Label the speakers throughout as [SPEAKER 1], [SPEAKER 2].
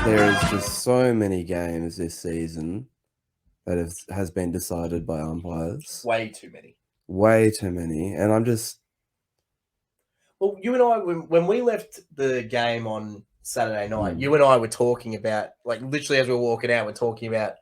[SPEAKER 1] there is just so many games this season that has been decided by umpires.
[SPEAKER 2] Way too many.
[SPEAKER 1] Way too many. And I'm just...
[SPEAKER 2] Well, you and I, when we left the game on Saturday night, you and I were talking about, like, literally as we were walking out, we're talking about,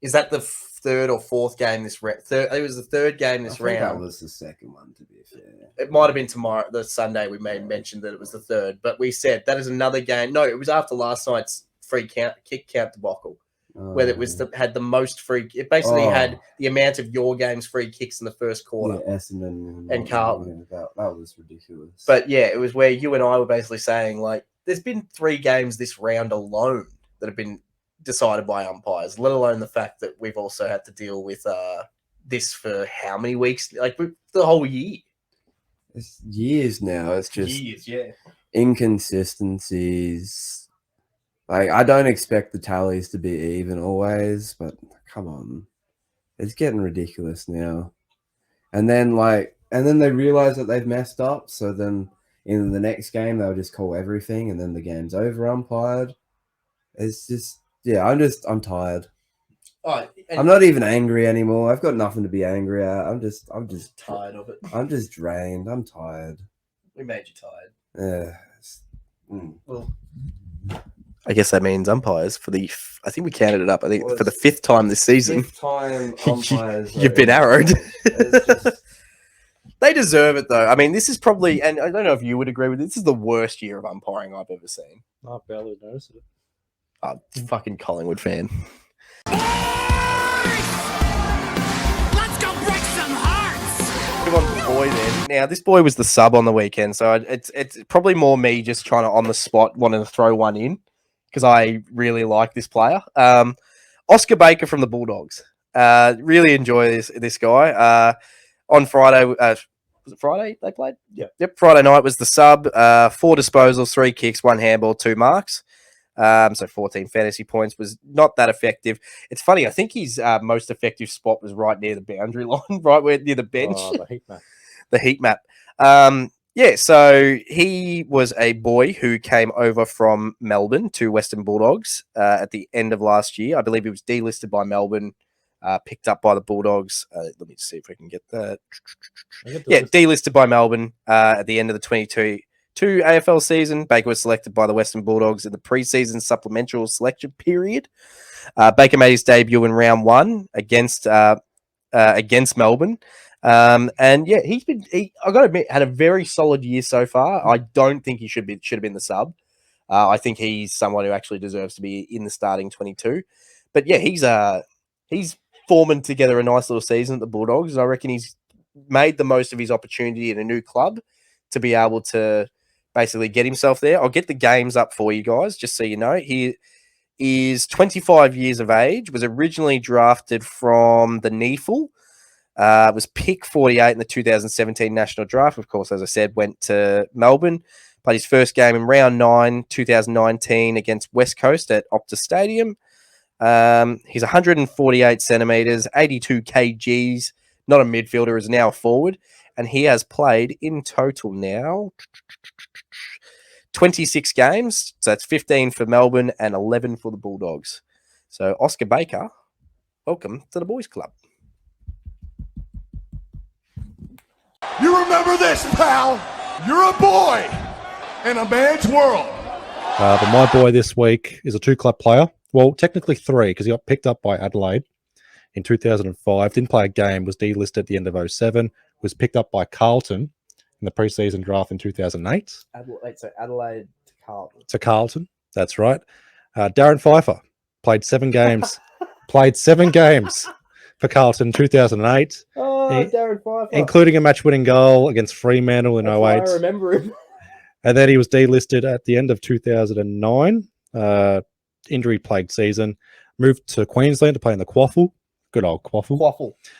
[SPEAKER 2] is that the third or fourth game this round? It was the third game this round.
[SPEAKER 1] That was the second one, to be fair.
[SPEAKER 2] It might have been tomorrow, the Sunday. We mentioned that it was the third, but we said that is another game. No, it was after last night's kick count debacle, where it was had the most free. It basically had the amount of your game's free kicks in the first quarter.
[SPEAKER 1] Yeah, Essendon
[SPEAKER 2] and Carlton.
[SPEAKER 1] Yeah, that was ridiculous.
[SPEAKER 2] But yeah, it was where you and I were basically saying, like, there's been 3 games this round alone that have been decided by umpires, let alone the fact that we've also had to deal with this for how many weeks? Like, the whole year.
[SPEAKER 1] It's years now. It's just inconsistencies. Like, I don't expect the tallies to be even always, but come on. It's getting ridiculous now. And then they realize that they've messed up, so then in the next game they'll just call everything and then the game's over umpired. It's just, I'm tired. I'm not even angry anymore. I've got nothing to be angry at. I'm just
[SPEAKER 2] tired of it.
[SPEAKER 1] I'm just drained. I'm tired.
[SPEAKER 2] We made you tired.
[SPEAKER 1] Yeah.
[SPEAKER 2] Well, I guess that means umpires for the. I think we counted it up. I think for the 5th time this season.
[SPEAKER 1] 5th time umpires.
[SPEAKER 2] You've been arrowed. They deserve it, though. I mean, this is probably, and I don't know if you would agree with this is the worst year of umpiring I've ever seen.
[SPEAKER 3] I barely noticed it.
[SPEAKER 2] Oh, fucking Collingwood fan.
[SPEAKER 4] Let's go break some hearts.
[SPEAKER 2] Come on, boy. Then now this boy was the sub on the weekend, so it's probably more me just trying to on the spot wanting to throw one in because I really like this player. Oscar Baker from the Bulldogs. Really enjoy this guy. On Friday, was it Friday they played? Yep. Friday night was the sub. 4 disposals, 3 kicks, 1 handball, 2 marks. So 14 fantasy points, was not that effective. It's funny. I think his most effective spot was right near the boundary line, right where near the bench.
[SPEAKER 3] The heat map.
[SPEAKER 2] The heat map. So he was a boy who came over from Melbourne to Western Bulldogs at the end of last year. I believe he was delisted by Melbourne. Picked up by the Bulldogs. Let me see if I can get that. Delisted by Melbourne at the end of the 22 AFL season. Baker was selected by the Western Bulldogs in the preseason supplemental selection period. Baker made his debut in round 1 against Melbourne. He's been. I got to admit, had a very solid year so far. I don't think he should have been the sub. I think he's someone who actually deserves to be in the starting 22. But yeah, he's forming together a nice little season at the Bulldogs. I reckon he's made the most of his opportunity in a new club to be able to basically get himself there. I'll get the games up for you guys, just so you know. He is 25 years of age, was originally drafted from the NEFL, was pick 48 in the 2017 national draft. Of course, as I said, went to Melbourne, played his first game in round 9, 2019 against West Coast at Optus Stadium. He's 148 centimeters, 82 kgs, not a midfielder, is now a forward, and he has played in total now 26 games. So that's 15 for Melbourne and 11 for the Bulldogs. So Oscar Baker, welcome to the Boys Club.
[SPEAKER 5] You remember this, pal? You're a boy in a man's world.
[SPEAKER 3] But my boy this week is a 2-club player. Well, technically 3, because he got picked up by Adelaide in 2005. Didn't play a game, was delisted at the end of 2007. Was picked up by Carlton in the preseason draft in 2008.
[SPEAKER 2] Adelaide to Carlton.
[SPEAKER 3] To Carlton, that's right. Darren Pfeiffer played 7 games. For Carlton in 2008.
[SPEAKER 2] Oh, Darren Pfeiffer.
[SPEAKER 3] Including a match-winning goal against Fremantle in 08.
[SPEAKER 2] I remember him.
[SPEAKER 3] And then he was delisted at the end of 2009. Injury-plagued season. Moved to Queensland to play in the Quaffle. Good old Quaffle.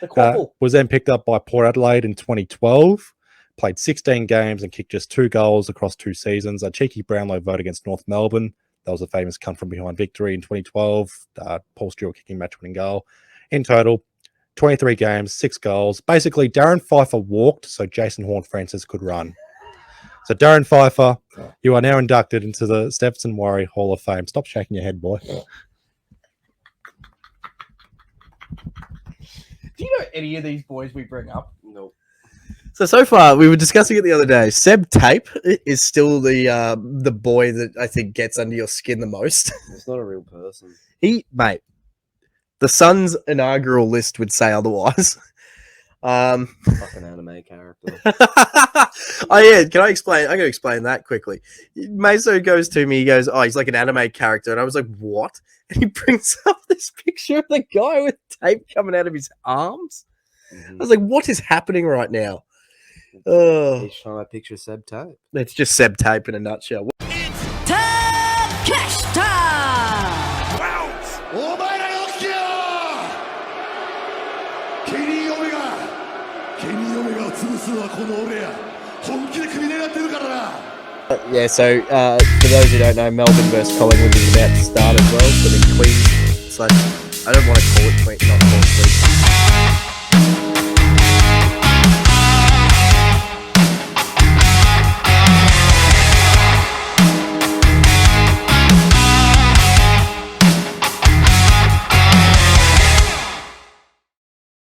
[SPEAKER 2] The Quaffle.
[SPEAKER 3] Was then picked up by Port Adelaide in 2012. Played 16 games and kicked just 2 goals across 2 seasons. A cheeky Brownlow vote against North Melbourne. That was a famous come-from-behind victory in 2012. Paul Stewart kicking match-winning goal. In total, 23 games, 6 goals. Basically, Darren Pfeiffer walked so Jason Horne-Francis could run. So Darren Pfeiffer You are now inducted into the Stephenson Warry Hall of Fame. Stop shaking your head, boy.
[SPEAKER 2] Do you know any of these boys we bring up?
[SPEAKER 1] Nope.
[SPEAKER 2] So far, we were discussing it the other day. Seb Tape is still the boy that I think gets under your skin the most.
[SPEAKER 1] It's not a real person.
[SPEAKER 2] Mate, the Sun's inaugural list would say otherwise.
[SPEAKER 1] Fucking anime character.
[SPEAKER 2] Oh yeah, can I explain? I'm gonna explain that quickly. Maso goes to me, he goes, "Oh, he's like an anime character," and I was like, "What?" And he brings up this picture of the guy with tape coming out of his arms. I was like, "What is happening right now?"
[SPEAKER 1] Each time I picture Seb Tape.
[SPEAKER 2] It's just Seb Tape in a nutshell.
[SPEAKER 4] Takeshita!
[SPEAKER 5] お前らよ聞けよケニー・オメガを潰すのはこの俺や本気で首狙ってるからな
[SPEAKER 2] Yeah, so for those who don't know, Melbourne versus Collingwood is about to start as well. So the Queens, I don't want to